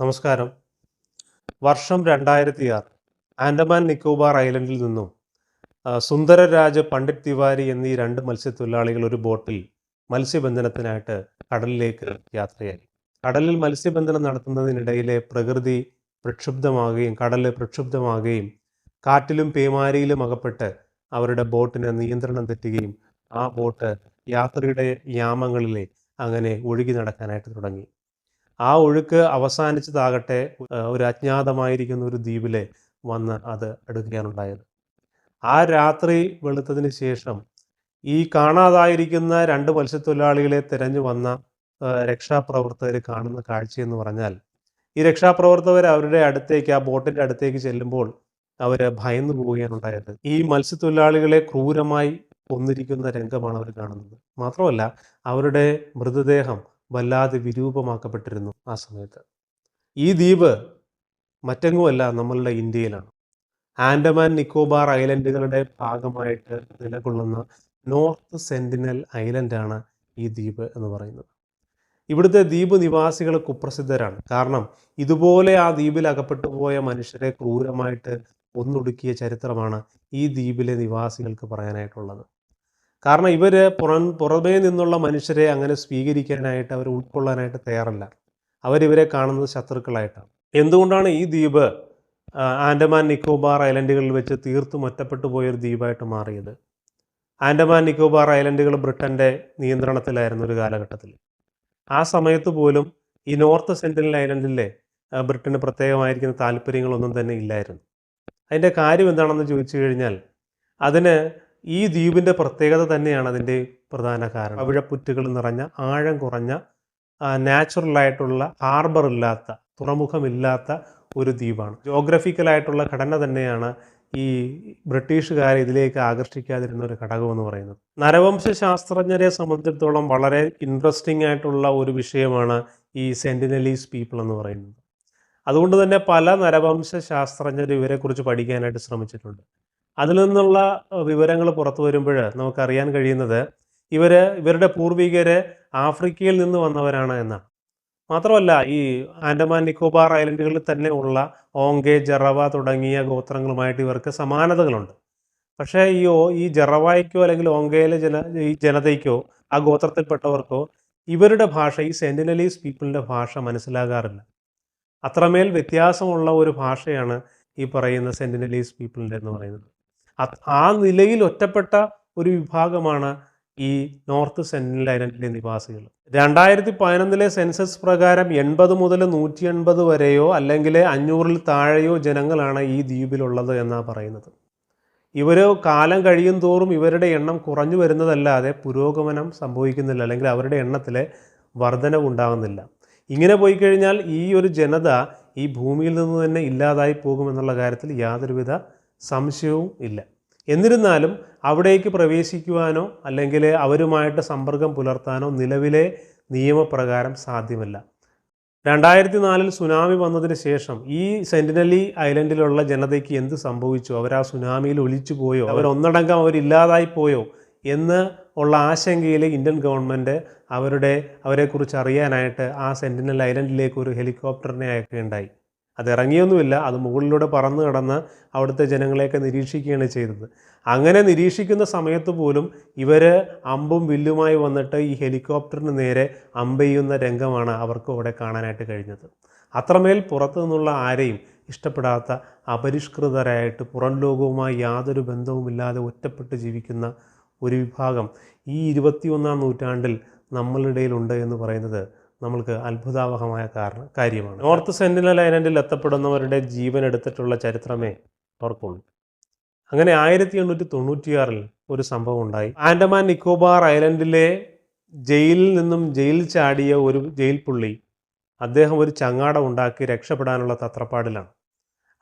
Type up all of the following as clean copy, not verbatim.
നമസ്കാരം. വർഷം 2006 ആൻഡമാൻ നിക്കോബാർ ഐലൻഡിൽ നിന്നും സുന്ദരരാജ്, പണ്ഡിറ്റ് തിവാരി എന്നീ രണ്ട് മത്സ്യത്തൊഴിലാളികൾ ഒരു ബോട്ടിൽ മത്സ്യബന്ധനത്തിനായിട്ട് കടലിലേക്ക് യാത്രയായി. കടലിൽ മത്സ്യബന്ധനം നടത്തുന്നതിനിടയിലെ പ്രകൃതി പ്രക്ഷുബ്ധമാകുകയും കടൽ പ്രക്ഷുബ്ധമാകുകയും കാറ്റിലും പേമാരിയിലും അകപ്പെട്ട് അവരുടെ ബോട്ടിന് നിയന്ത്രണം തെറ്റുകയും ആ ബോട്ട് യാത്രയുടെ യാമങ്ങളിലെ അങ്ങനെ ഒഴുകി നടക്കാനായിട്ട് തുടങ്ങി. ആ ഒഴുക്ക് അവസാനിച്ചതാകട്ടെ ഒരു അജ്ഞാതമായിരിക്കുന്ന ഒരു ദ്വീപിലെ വന്ന് അത് അടുക്കുകയാണുണ്ടായത്. ആ രാത്രി വെളുത്തതിന് ശേഷം ഈ കാണാതായിരിക്കുന്ന രണ്ട് മത്സ്യത്തൊഴിലാളികളെ തിരഞ്ഞു വന്ന രക്ഷാപ്രവർത്തകർ കാണുന്ന കാഴ്ചയെന്ന് പറഞ്ഞാൽ, ഈ രക്ഷാപ്രവർത്തകർ അവരുടെ അടുത്തേക്ക്, ആ ബോട്ടിൻ്റെ അടുത്തേക്ക് ചെല്ലുമ്പോൾ അവർ ഭയന്നു പോവുകയാണ് ഉണ്ടായത്. ഈ മത്സ്യത്തൊഴിലാളികളെ ക്രൂരമായി കൊന്നിരിക്കുന്ന രംഗമാണ് അവർ കാണുന്നത്. മാത്രമല്ല, അവരുടെ മൃതദേഹം വല്ലാതെ വിരൂപമാക്കപ്പെട്ടിരുന്നു ആ സമയത്ത്. ഈ ദ്വീപ് മറ്റെങ്ങുമല്ല, നമ്മളുടെ ഇന്ത്യയിലാണ്. ആൻഡമാൻ നിക്കോബാർ ഐലൻഡുകളുടെ ഭാഗമായിട്ട് നിലകൊള്ളുന്ന നോർത്ത് സെന്റിനൽ ഐലൻഡാണ് ഈ ദ്വീപ് എന്ന് പറയുന്നത്. ഇവിടുത്തെ ദ്വീപ് നിവാസികൾ കുപ്രസിദ്ധരാണ്. കാരണം ഇതുപോലെ ആ ദ്വീപിൽ അകപ്പെട്ടു പോയ മനുഷ്യരെ ക്രൂരമായിട്ട് ഒന്നൊടുക്കിയ ചരിത്രമാണ് ഈ ദ്വീപിലെ നിവാസികൾക്ക് പറയാനായിട്ടുള്ളത്. കാരണം ഇവർ പുറമേ നിന്നുള്ള മനുഷ്യരെ അങ്ങനെ സ്വീകരിക്കാനായിട്ട്, അവർ ഉൾക്കൊള്ളാനായിട്ട് തയ്യാറല്ല. അവരിവരെ കാണുന്നത് ശത്രുക്കളായിട്ടാണ്. എന്തുകൊണ്ടാണ് ഈ ദ്വീപ് ആൻഡമാൻ നിക്കോബാർ ഐലൻഡുകളിൽ വെച്ച് തീർത്തും ഒറ്റപ്പെട്ടു പോയൊരു ദ്വീപായിട്ട് മാറിയത്? ആൻഡമാൻ നിക്കോബാർ ഐലൻഡുകൾ ബ്രിട്ടൻ്റെ നിയന്ത്രണത്തിലായിരുന്നു ഒരു കാലഘട്ടത്തിൽ. ആ സമയത്ത് പോലും ഈ നോർത്ത് സെൻട്രൽ ഐലൻഡിലെ ബ്രിട്ടന് പ്രത്യേകമായിരിക്കുന്ന താല്പര്യങ്ങളൊന്നും തന്നെ ഇല്ലായിരുന്നു. അതിൻ്റെ കാര്യം എന്താണെന്ന് ചോദിച്ചു കഴിഞ്ഞാൽ, അതിന് ഈ ദ്വീപിൻ്റെ പ്രത്യേകത തന്നെയാണ് അതിൻ്റെ പ്രധാന കാരണം. പവിഴപ്പുറ്റുകൾ നിറഞ്ഞ, ആഴം കുറഞ്ഞ, നാച്ചുറലായിട്ടുള്ള, ഹാർബർ ഇല്ലാത്ത, തുറമുഖമില്ലാത്ത ഒരു ദ്വീപാണ്. ജോഗ്രഫിക്കലായിട്ടുള്ള ഘടന തന്നെയാണ് ഈ ബ്രിട്ടീഷുകാരെ ഇതിലേക്ക് ആകർഷിക്കാതിരുന്ന ഒരു ഘടകമെന്ന് പറയുന്നത്. നരവംശ ശാസ്ത്രജ്ഞരെ സംബന്ധിച്ചിടത്തോളം വളരെ ഇൻട്രസ്റ്റിംഗ് ആയിട്ടുള്ള ഒരു വിഷയമാണ് ഈ സെന്റിനലീസ് പീപ്പിൾ എന്ന് പറയുന്നത്. അതുകൊണ്ട് തന്നെ പല നരവംശ ശാസ്ത്രജ്ഞരും ഇവരെക്കുറിച്ച് പഠിക്കാനായിട്ട് ശ്രമിച്ചിട്ടുണ്ട്. അതിൽ നിന്നുള്ള വിവരങ്ങൾ പുറത്തു വരുമ്പോൾ നമുക്കറിയാൻ കഴിയുന്നത് ഇവരുടെ പൂർവികര് ആഫ്രിക്കയിൽ നിന്ന് വന്നവരാണ് എന്നാണ്. മാത്രമല്ല, ഈ ആൻഡമാൻ നിക്കോബാർ ഐലൻഡുകളിൽ തന്നെ ഉള്ള ഓങ്കെ, ജറവ തുടങ്ങിയ ഗോത്രങ്ങളുമായിട്ട് ഇവർക്ക് സമാനതകളുണ്ട്. പക്ഷേ ഈ ജറവായ്ക്കോ അല്ലെങ്കിൽ ഓങ്കയിലെ ഈ ജനതയ്ക്കോ ആ ഗോത്രത്തിൽപ്പെട്ടവർക്കോ ഇവരുടെ ഭാഷ, ഈ സെന്റിനലീസ് പീപ്പിളിൻ്റെ ഭാഷ മനസ്സിലാകാറില്ല. അത്രമേൽ വ്യത്യാസമുള്ള ഒരു ഭാഷയാണ് ഈ പറയുന്ന സെന്റിനലീസ് പീപ്പിളിൻ്റെ എന്ന് പറയുന്നത്. ആ നിലയിൽ ഒറ്റപ്പെട്ട ഒരു വിഭാഗമാണ് ഈ നോർത്ത് സെന്റിനൽ ഐലൻഡിലെ നിവാസികൾ. 2011 സെൻസസ് പ്രകാരം 80 മുതൽ 180 വരെയോ അല്ലെങ്കിൽ 500-ൽ താഴെയോ ജനങ്ങളാണ് ഈ ദ്വീപിലുള്ളത് എന്നാണ് പറയുന്നത്. ഇവർ കാലം കഴിയും തോറും ഇവരുടെ എണ്ണം കുറഞ്ഞു വരുന്നതല്ലാതെ പുരോഗമനം സംഭവിക്കുന്നില്ല, അല്ലെങ്കിൽ അവരുടെ എണ്ണത്തിലെ വർധനവ് ഉണ്ടാകുന്നില്ല. ഇങ്ങനെ പോയി കഴിഞ്ഞാൽ ഈ ഒരു ജനത ഈ ഭൂമിയിൽ നിന്ന് തന്നെ ഇല്ലാതായി പോകുമെന്നുള്ള കാര്യത്തിൽ യാതൊരുവിധ സംശയവും ഇല്ല. എന്നിരുന്നാലും അവിടേക്ക് പ്രവേശിക്കുവാനോ അല്ലെങ്കിൽ അവരുമായിട്ട് സമ്പർക്കം പുലർത്താനോ നിലവിലെ നിയമപ്രകാരം സാധ്യമല്ല. 2004 സുനാമി വന്നതിന് ശേഷം ഈ സെന്റിനലി ഐലൻഡിലുള്ള ജനതയ്ക്ക് എന്ത് സംഭവിച്ചു? അവർ ആ സുനാമിയിൽ ഒലിച്ചു പോയോ? അവരൊന്നടങ്കം അവരില്ലാതായി പോയോ എന്ന് ഉള്ള ആശങ്കയിൽ ഇന്ത്യൻ ഗവൺമെൻറ് അവരെക്കുറിച്ച് അറിയാനായിട്ട് ആ സെന്റിനൽ ഐലൻഡിലേക്ക് ഒരു ഹെലികോപ്റ്ററിനെ അയക്കുകയുണ്ടായി. അത് ഇറങ്ങിയൊന്നുമില്ല, അത് മുകളിലൂടെ പറന്ന് കടന്ന് അവിടുത്തെ ജനങ്ങളെയൊക്കെ നിരീക്ഷിക്കുകയാണ് ചെയ്തത്. അങ്ങനെ നിരീക്ഷിക്കുന്ന സമയത്ത് പോലും ഇവർ അമ്പും വില്ലുമായി വന്നിട്ട് ഈ ഹെലികോപ്റ്ററിന് നേരെ അമ്പെയ്യുന്ന രംഗമാണ് അവർക്ക് അവിടെ കാണാനായിട്ട് കഴിഞ്ഞത്. അത്രമേൽ പുറത്തു നിന്നുള്ള ആരെയും ഇഷ്ടപ്പെടാത്ത, അപരിഷ്കൃതരായിട്ട് പുറം ലോകവുമായി യാതൊരു ബന്ധവുമില്ലാതെ ഒറ്റപ്പെട്ട് ജീവിക്കുന്ന ഒരു വിഭാഗം ഈ 21-ാം നൂറ്റാണ്ടിൽ നമ്മളിടയിലുണ്ട് എന്ന് പറയുന്നത് നമ്മൾക്ക് അത്ഭുതാവഹമായ കാര്യമാണ്. നോർത്ത് സെന്റിനൽ ഐലൻഡിൽ എത്തപ്പെടുന്നവരുടെ ജീവൻ എടുത്തിട്ടുള്ള ചരിത്രമേ അവർക്കുള്ളൂ. അങ്ങനെ 1896 ഒരു സംഭവം ഉണ്ടായി. ആൻഡമാൻ നിക്കോബാർ ഐലൻഡിലെ ജയിലിൽ നിന്നും ജയിൽ ചാടിയ ഒരു ജയിൽ പുള്ളി, അദ്ദേഹം ഒരു ചങ്ങാടം ഉണ്ടാക്കി രക്ഷപ്പെടാനുള്ള തത്രപ്പാടിലാണ്.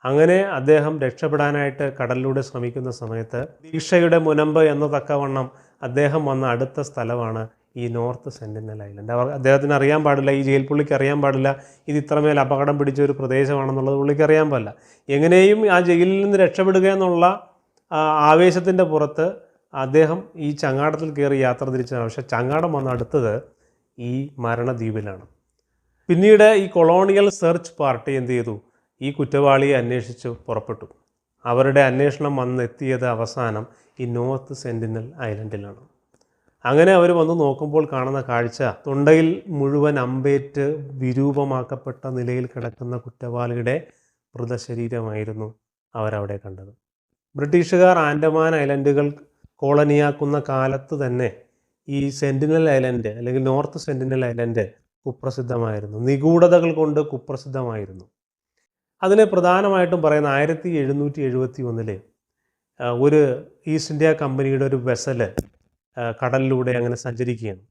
അങ്ങനെ അദ്ദേഹം രക്ഷപ്പെടാനായിട്ട് കടലിലൂടെ ശ്രമിക്കുന്ന സമയത്ത് ദീക്ഷയുടെ മുനമ്പ് എന്ന തക്കവണ്ണം അദ്ദേഹം വന്ന അടുത്ത സ്ഥലമാണ് ഈ നോർത്ത് സെന്റിനൽ ഐലൻഡ്. അദ്ദേഹത്തിന് അറിയാൻ പാടില്ല, ഈ ജയിൽ പുള്ളിക്ക് അറിയാൻ പാടില്ല ഇത് ഇത്രമേൽ അപകടം പിടിച്ച ഒരു പ്രദേശമാണെന്നുള്ളത് പുള്ളിക്ക് അറിയാൻ പാടില്ല. എങ്ങനെയും ആ ജയിലിൽ നിന്ന് രക്ഷപ്പെടുക എന്നുള്ള ആവേശത്തിൻ്റെ പുറത്ത് അദ്ദേഹം ഈ ചങ്ങാടത്തിൽ കയറി യാത്ര തിരിച്ചതാണ്. പക്ഷേ ചങ്ങാടം വന്ന് അടുത്തത് ഈ മരണദ്വീപിലാണ്. പിന്നീട് ഈ കൊളോണിയൽ സെർച്ച് പാർട്ടി എന്ത് ചെയ്തു? ഈ കുറ്റവാളിയെ അന്വേഷിച്ച് പുറപ്പെട്ടു. അവരുടെ അന്വേഷണം വന്നെത്തിയത് അവസാനം ഈ നോർത്ത് സെൻറ്റിനൽ ഐലൻഡിലാണ്. അങ്ങനെ അവർ വന്ന് നോക്കുമ്പോൾ കാണുന്ന കാഴ്ച, തൊണ്ടയിൽ മുഴുവൻ അമ്പേറ്റ് വിരൂപമാക്കപ്പെട്ട നിലയിൽ കിടക്കുന്ന കുറ്റവാളിയുടെ മൃതശരീരമായിരുന്നു അവരവിടെ കണ്ടത്. ബ്രിട്ടീഷുകാർ ആൻഡമാൻ ഐലൻഡുകൾ കോളനിയാക്കുന്ന കാലത്ത് തന്നെ ഈ സെൻറ്റിനൽ ഐലൻഡ് അല്ലെങ്കിൽ നോർത്ത് സെൻറ്റിനൽ ഐലൻഡ് കുപ്രസിദ്ധമായിരുന്നു, നിഗൂഢതകൾ കൊണ്ട് കുപ്രസിദ്ധമായിരുന്നു. അതിനെ പ്രധാനമായിട്ടും പറയുന്ന 1771 ഒരു ഈസ്റ്റ് ഇന്ത്യ കമ്പനിയുടെ ഒരു വെസല് കടലിലൂടെ അങ്ങനെ സഞ്ചരിക്കുകയാണ്.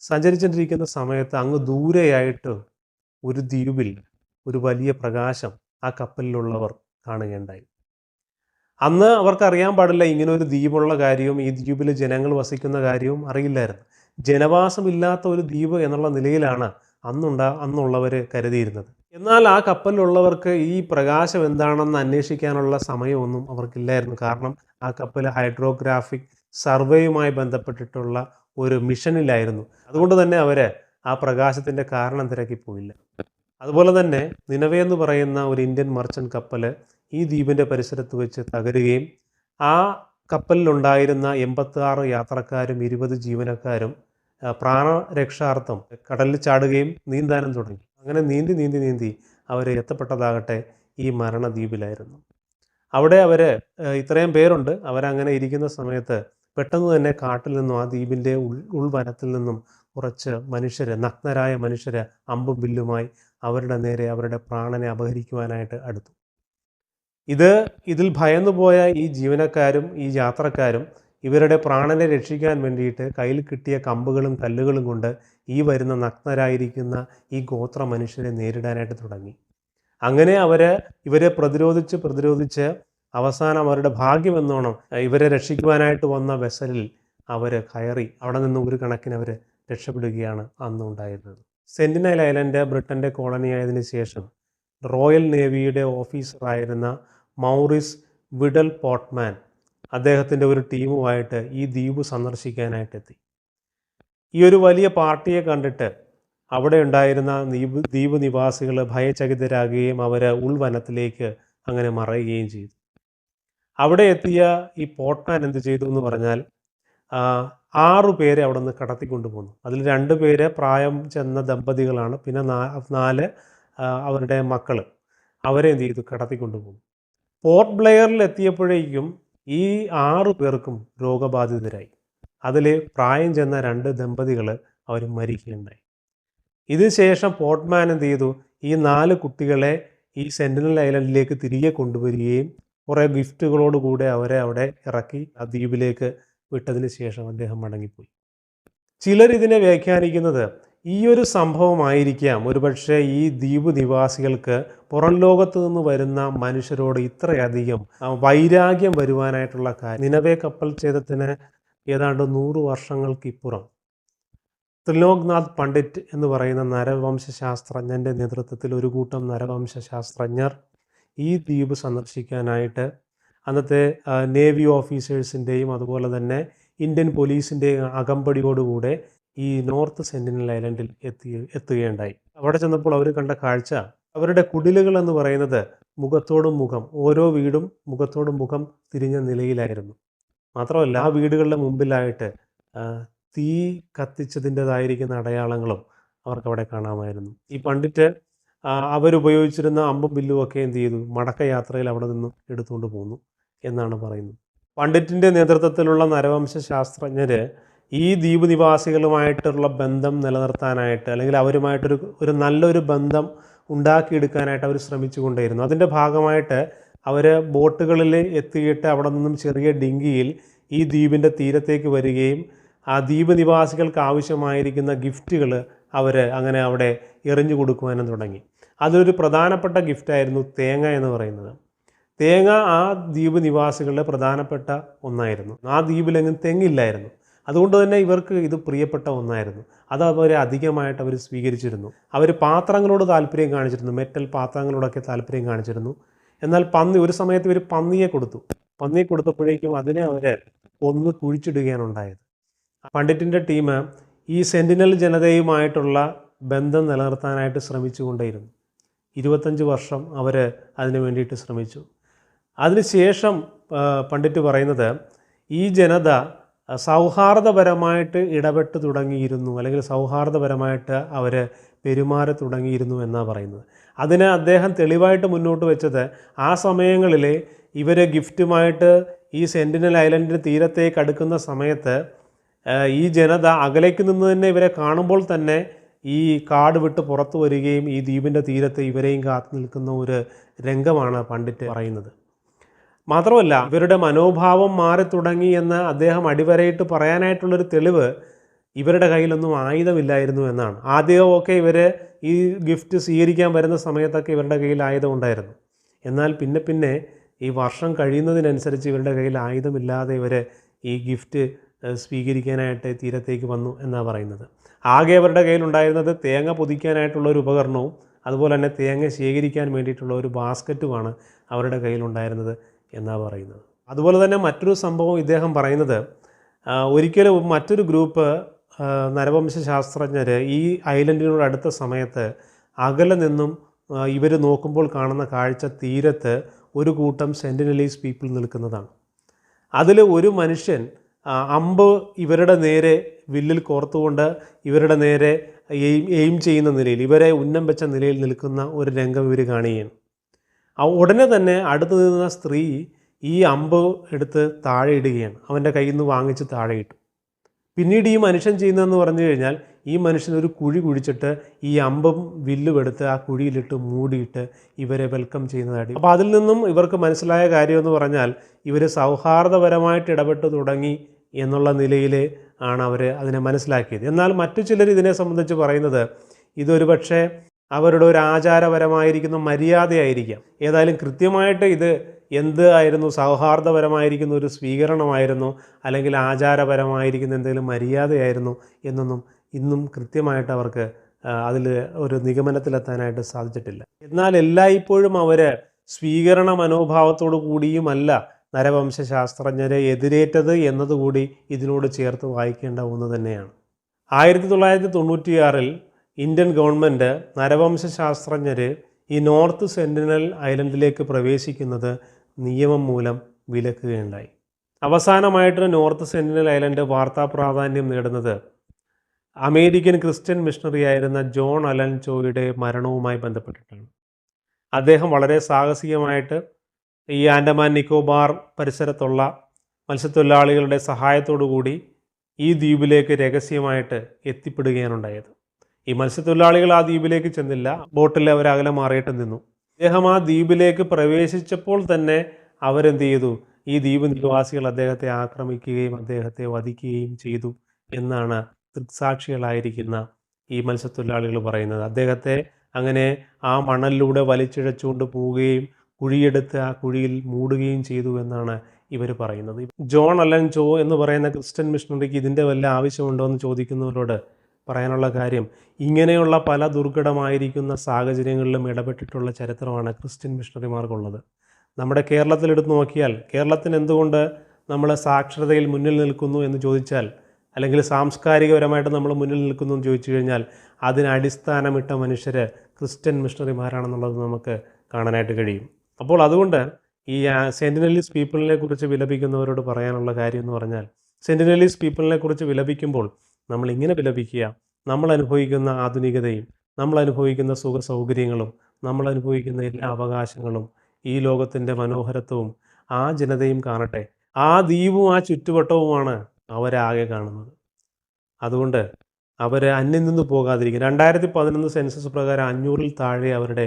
സഞ്ചരിച്ചുകൊണ്ടിരിക്കുന്ന സമയത്ത് അങ്ങ് ദൂരെയായിട്ട് ഒരു ദ്വീപിൽ ഒരു വലിയ പ്രകാശം ആ കപ്പലിലുള്ളവർ കാണുകയുണ്ടായി. അന്ന് അവർക്കറിയാൻ പാടില്ല ഇങ്ങനെ ഒരു ദ്വീപുള്ള കാര്യവും ഈ ദ്വീപിൽ ജനങ്ങൾ വസിക്കുന്ന കാര്യവും അറിയില്ലായിരുന്നു. ജനവാസമില്ലാത്ത ഒരു ദ്വീപ് എന്നുള്ള നിലയിലാണ് അന്നുള്ളവർ കരുതിയിരുന്നത്. എന്നാൽ ആ കപ്പലിലുള്ളവർക്ക് ഈ പ്രകാശം എന്താണെന്ന് അന്വേഷിക്കാനുള്ള സമയമൊന്നും അവർക്കില്ലായിരുന്നു. കാരണം ആ കപ്പൽ ഹൈഡ്രോഗ്രാഫിക് സർവേയുമായി ബന്ധപ്പെട്ടിട്ടുള്ള ഒരു മിഷനിലായിരുന്നു. അതുകൊണ്ട് തന്നെ അവർ ആ പ്രകാശത്തിൻ്റെ കാരണം തിരക്കിപ്പോയില്ല. അതുപോലെ തന്നെ നിനവേ എന്ന് പറയുന്ന ഒരു ഇന്ത്യൻ മർച്ചൻ്റ് കപ്പൽ ഈ ദ്വീപിൻ്റെ പരിസരത്ത് വെച്ച് തകരുകയും ആ കപ്പലിലുണ്ടായിരുന്ന 86 യാത്രക്കാരും 20 ജീവനക്കാരും പ്രാണരക്ഷാർത്ഥം കടലിൽ ചാടുകയും നീന്താനും തുടങ്ങി. അങ്ങനെ നീന്തി അവർ എത്തപ്പെട്ടതാകട്ടെ ഈ മരണദ്വീപിലായിരുന്നു. അവിടെ അവർ ഇത്രയും പേരുണ്ട്. അവരങ്ങനെ ഇരിക്കുന്ന സമയത്ത് പെട്ടെന്ന് തന്നെ കാട്ടിൽ നിന്നും ആ ദ്വീപിൻ്റെ ഉൾവനത്തിൽ നിന്നും കുറച്ച് മനുഷ്യർ, നഗ്നരായ മനുഷ്യർ അമ്പും വില്ലുമായി അവരുടെ നേരെ അവരുടെ പ്രാണനെ അപഹരിക്കുവാനായിട്ട് അടുത്തു. ഇതിൽ ഭയന്നുപോയ ഈ ജീവനക്കാരും ഈ യാത്രക്കാരും ഇവരുടെ പ്രാണനെ രക്ഷിക്കാൻ വേണ്ടിയിട്ട് കയ്യിൽ കിട്ടിയ കമ്പുകളും കല്ലുകളും കൊണ്ട് ഈ വരുന്ന നഗ്നരായിരിക്കുന്ന ഈ ഗോത്ര മനുഷ്യരെ നേരിടാനായിട്ട് തുടങ്ങി. അങ്ങനെ ഇവരെ പ്രതിരോധിച്ച് അവസാനം അവരുടെ ഭാഗ്യമെന്നോണം ഇവരെ രക്ഷിക്കുവാനായിട്ട് വന്ന വെസലിൽ അവർ കയറി അവിടെ നിന്ന് ഒരു കണക്കിന് അവർ രക്ഷപ്പെടുകയാണ് അന്ന് ഉണ്ടായിരുന്നത്. സെൻറ്റിനൽ ഐലൻഡ് ബ്രിട്ടൻ്റെ കോളനിയായതിനു ശേഷം റോയൽ നേവിയുടെ ഓഫീസറായിരുന്ന മൗറിസ് വിഡൽ പോർട്ട്മാൻ അദ്ദേഹത്തിൻ്റെ ഒരു ടീമുമായിട്ട് ഈ ദ്വീപ് സന്ദർശിക്കാനായിട്ടെത്തി. ഈ ഒരു വലിയ പാർട്ടിയെ കണ്ടിട്ട് അവിടെ ഉണ്ടായിരുന്ന ദ്വീപ് നിവാസികൾ ഭയചകിതരാകുകയും അവർ ഉൾവനത്തിലേക്ക് അങ്ങനെ മറയുകയും ചെയ്തു. അവിടെ എത്തിയ ഈ പോർട്ട്മാൻ എന്ത് ചെയ്തു എന്ന് പറഞ്ഞാൽ 6 പേരെ അവിടെ നിന്ന് കടത്തിക്കൊണ്ടുപോകുന്നു. അതിൽ 2 പേര് പ്രായം ചെന്ന ദമ്പതികളാണ്. പിന്നെ 4 അവരുടെ മക്കൾ. അവരെ എന്ത് ചെയ്തു? കടത്തിക്കൊണ്ടുപോകുന്നു. പോർട്ട് ബ്ലെയറിൽ എത്തിയപ്പോഴേക്കും ഈ 6 പേർക്കും രോഗബാധിതരായി. അതിൽ പ്രായം ചെന്ന 2 ദമ്പതികൾ അവർ മരിക്കുകയുണ്ടായി. ഇതിനുശേഷം പോർട്ട്മാൻ എന്ത് ചെയ്തു? ഈ 4 കുട്ടികളെ ഈ സെൻറ്റിനൽ ഐലൻഡിലേക്ക് തിരികെ കൊണ്ടുവരികയും കുറേ ഗിഫ്റ്റുകളോടുകൂടെ അവരെ അവിടെ ഇറക്കി ആ ദ്വീപിലേക്ക് വിട്ടതിന് ശേഷം അദ്ദേഹം മടങ്ങിപ്പോയി. ചിലർ ഇതിനെ വ്യാഖ്യാനിക്കുന്നത് ഈ ഒരു സംഭവമായിരിക്കാം ഒരുപക്ഷെ ഈ ദ്വീപ് നിവാസികൾക്ക് പുറം ലോകത്ത് നിന്ന് വരുന്ന മനുഷ്യരോട് ഇത്രയധികം വൈരാഗ്യം വരുവാനായിട്ടുള്ള കാര്യം. നിനവേ കപ്പൽ ഛേദത്തിന് ഏതാണ്ട് 100 വർഷങ്ങൾക്കിപ്പുറം ത്രിലോക്നാഥ് പണ്ഡിറ്റ് എന്ന് പറയുന്ന നരവംശാസ്ത്രജ്ഞൻ്റെ നേതൃത്വത്തിൽ ഒരു കൂട്ടം നരവംശാസ്ത്രജ്ഞർ ഈ ദ്വീപ് സന്ദർശിക്കാനായിട്ട് അന്നത്തെ നേവി ഓഫീസേഴ്സിൻ്റെയും അതുപോലെ തന്നെ ഇന്ത്യൻ പോലീസിൻ്റെയും അകമ്പടിയോടുകൂടെ ഈ നോർത്ത് സെൻറ്റിനൽ ഐലൻഡിൽ എത്തുകയുണ്ടായി. അവിടെ ചെന്നപ്പോൾ അവർ കണ്ട കാഴ്ച, അവരുടെ കുടിലുകൾ എന്ന് പറയുന്നത് മുഖത്തോടും മുഖം, ഓരോ വീടും മുഖത്തോടും മുഖം തിരിഞ്ഞ നിലയിലായിരുന്നു. മാത്രമല്ല ആ വീടുകളുടെ മുമ്പിലായിട്ട് തീ കത്തിച്ചതിൻ്റെതായിരിക്കുന്ന അടയാളങ്ങളും അവർക്കവിടെ കാണാമായിരുന്നു. ഈ പണ്ഡിറ്റ് അവരുപയോഗിച്ചിരുന്ന അമ്പും വില്ലും ഒക്കെ എന്ത് ചെയ്തു? മടക്കയാത്രയിൽ അവിടെ നിന്നും എടുത്തുകൊണ്ട് പോന്നു എന്നാണ് പറയുന്നത്. പണ്ഡിറ്റിൻ്റെ നേതൃത്വത്തിലുള്ള നരവംശാസ്ത്രജ്ഞർ ഈ ദ്വീപ് നിവാസികളുമായിട്ടുള്ള ബന്ധം നിലനിർത്താനായിട്ട് അല്ലെങ്കിൽ അവരുമായിട്ടൊരു നല്ലൊരു ബന്ധം ഉണ്ടാക്കിയെടുക്കാനായിട്ട് അവർ ശ്രമിച്ചു കൊണ്ടേയിരുന്നു. അതിൻ്റെ ഭാഗമായിട്ട് അവർ ബോട്ടുകളിൽ എത്തിയിട്ട് അവിടെ നിന്നും ചെറിയ ഡിങ്കിയിൽ ഈ ദ്വീപിൻ്റെ തീരത്തേക്ക് വരികയും ആ ദ്വീപ് നിവാസികൾക്ക് ആവശ്യമായിരിക്കുന്ന ഗിഫ്റ്റുകൾ അവർ അങ്ങനെ അവിടെ എറിഞ്ഞു കൊടുക്കുവാനും തുടങ്ങി. അതിലൊരു പ്രധാനപ്പെട്ട ഗിഫ്റ്റായിരുന്നു തേങ്ങ എന്ന് പറയുന്നത്. തേങ്ങ ആ ദ്വീപ് നിവാസികളുടെ പ്രധാനപ്പെട്ട ഒന്നായിരുന്നു. ആ ദ്വീപിലെങ്ങും തെങ്ങില്ലായിരുന്നു. അതുകൊണ്ട് തന്നെ ഇവർക്ക് ഇത് പ്രിയപ്പെട്ട ഒന്നായിരുന്നു. അത് അവരെ അധികമായിട്ട് അവർ സ്വീകരിച്ചിരുന്നു. അവർ പാത്രങ്ങളോട് താല്പര്യം കാണിച്ചിരുന്നു, മെറ്റൽ പാത്രങ്ങളോടൊക്കെ താല്പര്യം കാണിച്ചിരുന്നു. എന്നാൽ ഒരു സമയത്ത് ഇവർ പന്നിയെ കൊടുത്തപ്പോഴേക്കും അതിനെ അവർ ഒന്ന് കുഴിച്ചിടുകയാണ് ഉണ്ടായത്. പണ്ഡിറ്റിൻ്റെ ടീം ഈ സെൻറ്റിനൽ ജനതയുമായിട്ടുള്ള ബന്ധം നിലനിർത്താനായിട്ട് ശ്രമിച്ചുകൊണ്ടേയിരുന്നു. 25 വർഷം അവർ അതിന് വേണ്ടിയിട്ട് ശ്രമിച്ചു. അതിനുശേഷം പണ്ഡിറ്റ് പറയുന്നത് ഈ ജനത സൗഹാർദ്ദപരമായിട്ട് ഇടപെട്ട് തുടങ്ങിയിരുന്നു, അല്ലെങ്കിൽ സൗഹാർദ്ദപരമായിട്ട് അവർ പെരുമാറി തുടങ്ങിയിരുന്നു എന്നാണ് പറയുന്നത്. അതിന് അദ്ദേഹം തെളിവായിട്ട് മുന്നോട്ട് വെച്ചത് ആ സമയങ്ങളിൽ ഇവർ ഗിഫ്റ്റുമായിട്ട് ഈ സെൻറ്റിനൽ ഐലൻഡിന് തീരത്തേക്ക് അടുക്കുന്ന സമയത്ത് ഈ ജനത അകലേക്ക് നിന്ന് തന്നെ ഇവരെ കാണുമ്പോൾ തന്നെ ഈ കാട് വിട്ട് പുറത്തു വരികയും ഈ ദ്വീപിൻ്റെ തീരത്ത് ഇവരെയും കാത്തു നിൽക്കുന്ന ഒരു രംഗമാണ് പണ്ഡിറ്റ് പറയുന്നത്. മാത്രമല്ല, ഇവരുടെ മനോഭാവം മാറി തുടങ്ങി എന്ന് അദ്ദേഹം അടിവരയിട്ട് പറയാനായിട്ടുള്ളൊരു തെളിവ് ഇവരുടെ കയ്യിലൊന്നും ആയുധമില്ലായിരുന്നു എന്നാണ്. ആദ്യമൊക്കെ ഇവർ ഈ ഗിഫ്റ്റ് സ്വീകരിക്കാൻ വരുന്ന സമയത്തൊക്കെ ഇവരുടെ കയ്യിൽ ആയുധം ഉണ്ടായിരുന്നു. എന്നാൽ പിന്നെ പിന്നെ ഈ വർഷം കഴിയുന്നതിനനുസരിച്ച് ഇവരുടെ കയ്യിൽ ആയുധമില്ലാതെ ഇവർ ഈ ഗിഫ്റ്റ് സ്വീകരിക്കാനായിട്ട് തീരത്തേക്ക് വന്നു എന്നാണ് പറയുന്നത്. ആകെ അവരുടെ കയ്യിലുണ്ടായിരുന്നത് തേങ്ങ പൊതിക്കാനായിട്ടുള്ള ഒരു ഉപകരണവും അതുപോലെ തന്നെ തേങ്ങ ശേഖരിക്കാൻ വേണ്ടിയിട്ടുള്ള ഒരു ബാസ്ക്കറ്റുമാണ് അവരുടെ കയ്യിലുണ്ടായിരുന്നത് എന്നാണ് പറയുന്നത്. അതുപോലെ തന്നെ മറ്റൊരു സംഭവം ഇദ്ദേഹം പറയുന്നത്, ഒരിക്കലും മറ്റൊരു ഗ്രൂപ്പ് നരവംശാസ്ത്രജ്ഞർ ഈ ഐലൻഡിനോട് അടുത്ത സമയത്ത് അകലെ നിന്നും ഇവർ നോക്കുമ്പോൾ കാണുന്ന കാഴ്ച തീരത്ത് ഒരു കൂട്ടം സെൻറ്റിനലീസ് പീപ്പിൾ നിൽക്കുന്നതാണ്. അതിൽ ഒരു മനുഷ്യൻ അമ്പ് ഇവരുടെ നേരെ വില്ലിൽ കോർത്തുകൊണ്ട് ഇവരുടെ നേരെ എയിം ചെയ്യുന്ന നിലയിൽ, ഇവരെ ഉന്നം വെച്ച നിലയിൽ നിൽക്കുന്ന ഒരു രംഗം ഇവർ കാണുകയാണ്. ഉടനെ തന്നെ അടുത്ത് നിന്ന സ്ത്രീ ഈ അമ്പ് എടുത്ത് താഴെ ഇടുകയാണ്. അവൻ്റെ കയ്യിൽ നിന്ന് വാങ്ങിച്ച് താഴെ ഇട്ടു. പിന്നീട് ഈ മനുഷ്യൻ ചെയ്യുന്നതെന്ന് പറഞ്ഞു കഴിഞ്ഞാൽ ഈ മനുഷ്യൻ ഒരു കുഴി കുഴിച്ചിട്ട് ഈ അമ്പും വില്ലും എടുത്ത് ആ കുഴിയിലിട്ട് മൂടിയിട്ട് ഇവരെ വെൽക്കം ചെയ്യുന്നതായിട്ട്. അപ്പോൾ അതിൽ നിന്നും ഇവർക്ക് മനസ്സിലായ കാര്യമെന്ന് പറഞ്ഞാൽ ഇവർ സൗഹാർദ്ദപരമായിട്ട് ഇടപെട്ട് തുടങ്ങി എന്നുള്ള നിലയിൽ ആണ് അവർ അതിനെ മനസ്സിലാക്കിയത്. എന്നാൽ മറ്റു ചിലർ ഇതിനെ സംബന്ധിച്ച് പറയുന്നത് ഇതൊരു പക്ഷേ അവരുടെ ഒരു ആചാരപരമായിരിക്കുന്ന മര്യാദയായിരിക്കാം. ഏതായാലും കൃത്യമായിട്ട് ഇത് എന്ത് ആയിരുന്നു, സൗഹാർദ്ദപരമായിരിക്കുന്ന ഒരു സ്വീകരണമായിരുന്നു അല്ലെങ്കിൽ ആചാരപരമായിരിക്കുന്ന എന്തെങ്കിലും മര്യാദയായിരുന്നു എന്നൊന്നും ഇന്നും കൃത്യമായിട്ട് അവർക്ക് അതിൽ ഒരു നിഗമനത്തിലെത്താനായിട്ട് സാധിച്ചിട്ടില്ല. എന്നാൽ എല്ലായ്പ്പോഴും അവർ സ്വീകരണ മനോഭാവത്തോടു കൂടിയുമല്ല നരവംശാസ്ത്രജ്ഞരെ എതിരേറ്റത് എന്നതുകൂടി ഇതിനോട് ചേർത്ത് വായിക്കേണ്ട ഒന്ന് തന്നെയാണ്. 1996 ഇന്ത്യൻ ഗവൺമെൻറ് നരവംശാസ്ത്രജ്ഞർ ഈ നോർത്ത് സെൻറ്റിനൽ ഐലൻഡിലേക്ക് പ്രവേശിക്കുന്നത് നിയമം മൂലം വിലക്കുകയുണ്ടായി. അവസാനമായിട്ട് നോർത്ത് സെൻറ്റിനൽ ഐലൻഡ് വാർത്താ പ്രാധാന്യം നേടുന്നത് അമേരിക്കൻ ക്രിസ്ത്യൻ മിഷണറി ആയിരുന്ന ജോൺ അലൻ ചോയുടെ മരണവുമായി ബന്ധപ്പെട്ടിട്ടാണ്. അദ്ദേഹം വളരെ സാഹസികമായിട്ട് ഈ ആൻഡമാൻ നിക്കോബാർ പരിസരത്തുള്ള മത്സ്യത്തൊഴിലാളികളുടെ സഹായത്തോടു കൂടി ഈ ദ്വീപിലേക്ക് രഹസ്യമായിട്ട് എത്തിപ്പെടുകയാണുണ്ടായത്. ഈ മത്സ്യത്തൊഴിലാളികൾ ആ ദ്വീപിലേക്ക് ചെന്നില്ല, ബോട്ടിൽ അവർ അകലെ മാറിയിട്ട് നിന്നു. അദ്ദേഹം ആ ദ്വീപിലേക്ക് പ്രവേശിച്ചപ്പോൾ തന്നെ അവരെന്ത് ചെയ്തു, ഈ ദ്വീപ് നിവാസികൾ അദ്ദേഹത്തെ ആക്രമിക്കുകയും അദ്ദേഹത്തെ വധിക്കുകയും ചെയ്തു എന്നാണ് ദൃക്സാക്ഷികളായിരിക്കുന്ന ഈ മത്സ്യത്തൊഴിലാളികൾ പറയുന്നത്. അദ്ദേഹത്തെ അങ്ങനെ ആ മണലിലൂടെ വലിച്ചിഴച്ചുകൊണ്ട് പോവുകയും കുഴിയെടുത്ത് ആ കുഴിയിൽ മൂടുകയും ചെയ്തു എന്നാണ് ഇവർ പറയുന്നത്. ജോൺ അലൻ ചോ എന്ന് പറയുന്ന ക്രിസ്ത്യൻ മിഷണറിക്ക് ഇതിൻ്റെ വല്ല ആവശ്യമുണ്ടോ എന്ന് ചോദിക്കുന്നവരോട് പറയാനുള്ള കാര്യം, ഇങ്ങനെയുള്ള പല ദുർഘടമായിരിക്കുന്ന സാഹചര്യങ്ങളിലും ഇടപെട്ടിട്ടുള്ള ചരിത്രമാണ് ക്രിസ്ത്യൻ മിഷണറിമാർക്കുള്ളത്. നമ്മുടെ കേരളത്തിലെടുത്ത് നോക്കിയാൽ കേരളത്തിന് എന്തുകൊണ്ട് നമ്മൾ സാക്ഷരതയിൽ മുന്നിൽ നിൽക്കുന്നു എന്ന് ചോദിച്ചാൽ, അല്ലെങ്കിൽ സാംസ്കാരികപരമായിട്ട് നമ്മൾ മുന്നിൽ നിൽക്കുന്നു എന്ന് ചോദിച്ചു കഴിഞ്ഞാൽ അതിന് അടിസ്ഥാനമിട്ട മനുഷ്യർ ക്രിസ്ത്യൻ മിഷണറിമാരാണെന്നുള്ളത് നമുക്ക് കാണാനായിട്ട് കഴിയും. അപ്പോൾ അതുകൊണ്ട് ഈ സെൻറ്റിനലീസ് പീപ്പിളിനെ കുറിച്ച് വിലപിക്കുന്നവരോട് പറയാനുള്ള കാര്യം എന്ന് പറഞ്ഞാൽ, സെൻറ്റിനലീസ് പീപ്പിളിനെ കുറിച്ച് വിലപിക്കുമ്പോൾ നമ്മൾ ഇങ്ങനെ വിലപിക്കുക, നമ്മൾ അനുഭവിക്കുന്ന ആധുനികതയും നമ്മൾ അനുഭവിക്കുന്ന സുഖ സൗകര്യങ്ങളും നമ്മൾ അനുഭവിക്കുന്ന എല്ലാ അവകാശങ്ങളും ഈ ലോകത്തിൻ്റെ മനോഹരത്വവും ആ ജനതയും കാണട്ടെ. ആ ദ്വീപും ആ ചുറ്റുവട്ടവുമാണ് അവരാകെ കാണുന്നത്. അതുകൊണ്ട് അവർ അന്യം നിന്ന് പോകാതിരിക്കും. 2011 സെൻസസ് പ്രകാരം 500-ൽ താഴെ അവരുടെ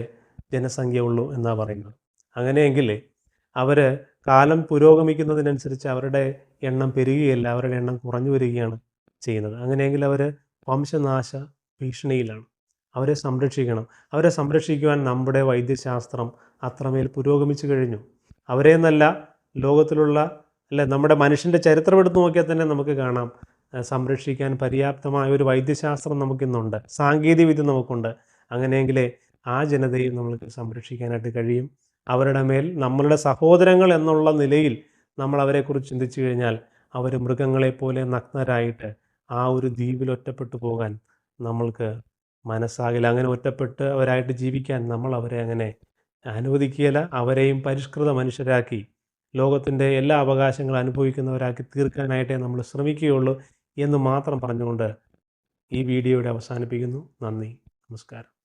ജനസംഖ്യ ഉള്ളൂ എന്നാണ് പറയുന്നത്. അങ്ങനെയെങ്കിൽ അവർ കാലം പുരോഗമിക്കുന്നതിനനുസരിച്ച് അവരുടെ എണ്ണം പെരുകുകയല്ല, അവരുടെ എണ്ണം കുറഞ്ഞു വരികയാണ് ചെയ്യുന്നത്. അങ്ങനെയെങ്കിൽ അവർ വംശനാശ ഭീഷണിയിലാണ്. അവരെ സംരക്ഷിക്കണം. അവരെ സംരക്ഷിക്കുവാൻ നമ്മുടെ വൈദ്യശാസ്ത്രം അത്രമേൽ പുരോഗമിച്ചു കഴിഞ്ഞു. അവരെ എന്നല്ല, ലോകത്തിലുള്ള നമ്മുടെ മനുഷ്യൻ്റെ ചരിത്രം എടുത്തു നോക്കിയാൽ തന്നെ നമുക്ക് കാണാം, സംരക്ഷിക്കാൻ പര്യാപ്തമായ ഒരു വൈദ്യശാസ്ത്രം നമുക്കിന്നുണ്ട്, സാങ്കേതികവിദ്യ നമുക്കുണ്ട്. അങ്ങനെയെങ്കിലേ ആ ജനതയെ നമ്മൾക്ക് സംരക്ഷിക്കാനായിട്ട് കഴിയും. അവരുടെ മേൽ നമ്മളുടെ സഹോദരങ്ങൾ എന്നുള്ള നിലയിൽ നമ്മൾ അവരെക്കുറിച്ച് ചിന്തിച്ചു കഴിഞ്ഞാൽ അവർ മൃഗങ്ങളെപ്പോലെ നഗ്നരായിട്ട് ആ ഒരു ദ്വീപിൽ ഒറ്റപ്പെട്ടു പോകാൻ നമ്മൾക്ക് മനസ്സാകില്ല. അങ്ങനെ ഒറ്റപ്പെട്ട് അവരായിട്ട് ജീവിക്കാൻ നമ്മൾ അവരെ അങ്ങനെ അനുവദിക്കുകയില്ല. അവരെയും പരിഷ്കൃത മനുഷ്യരാക്കി ലോകത്തിൻ്റെ എല്ലാ അവകാശങ്ങളും അനുഭവിക്കുന്നവരാക്കി തീർക്കാനായിട്ടേ നമ്മൾ ശ്രമിക്കുകയുള്ളൂ എന്ന് മാത്രം പറഞ്ഞുകൊണ്ട് ഈ വീഡിയോ ഇവിടെ അവസാനിപ്പിക്കുന്നു. നന്ദി, നമസ്കാരം.